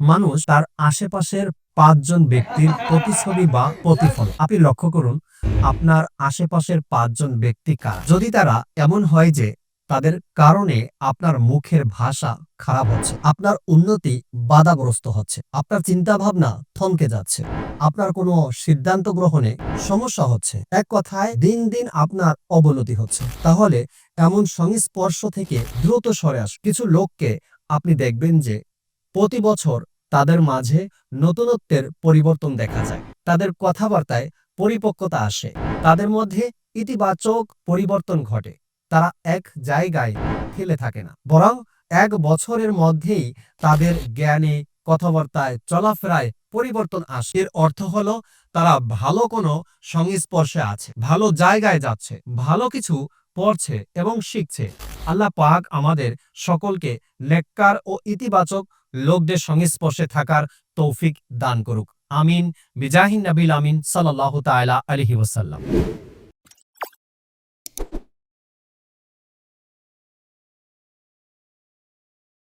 মানুষ তার আশেপাশের ৫ জন ব্যক্তির প্রতিচ্ছবি বা প্রতিফলন। আপনি লক্ষ্য করুন, আপনার আশেপাশের ৫ জন ব্যক্তি কারা? যদি তারা এমন হয় যে তাদের কারণে আপনার মুখের ভাষা খারাপ হচ্ছে, আপনার উন্নতি বাধাগ্রস্ত হচ্ছে, আপনার চিন্তাভাবনা থমকে যাচ্ছে, আপনার কোনো সিদ্ধান্ত গ্রহণে সমস্যা হচ্ছে, এক কথায় দিন, দিন আপনার অবনতি হচ্ছে, তাহলে এমন সংস্পর্শ থেকে দ্রুত সরে আসুন। কিছু লোককে আপনি দেখবেন যে প্রতি বছর তাদের মাঝে নতুনত্বের পরিবর্তন দেখা যায়। তাদের কথাবার্তায় পরিপক্কতা আসে। তাদের মধ্যে ইতিবাচক পরিবর্তন ঘটে। তারা এক জায়গায় থেলে থাকে না। বরং ১ বছরের মধ্যেই তাদের জ্ঞানে, কথাবার্তায়, চলাফেরায় পরিবর্তন আসে। এর অর্থ হলো তারা ভালো কোনো সংস্পর্শে আছে, ভালো জায়গায় যাচ্ছে, ভালো কিছু পড়ছে এবং শিখছে। আল্লাহ পাক আমাদের সকলকে নেককার ও ইতিবাচক লোকদের সংস্পর্শে থাকার তৌফিক দান করুক। আমিন। বিজাহিন নবিল আমিন সাল্লাল্লাহু তাআলা আলাইহি ওয়াসাল্লাম।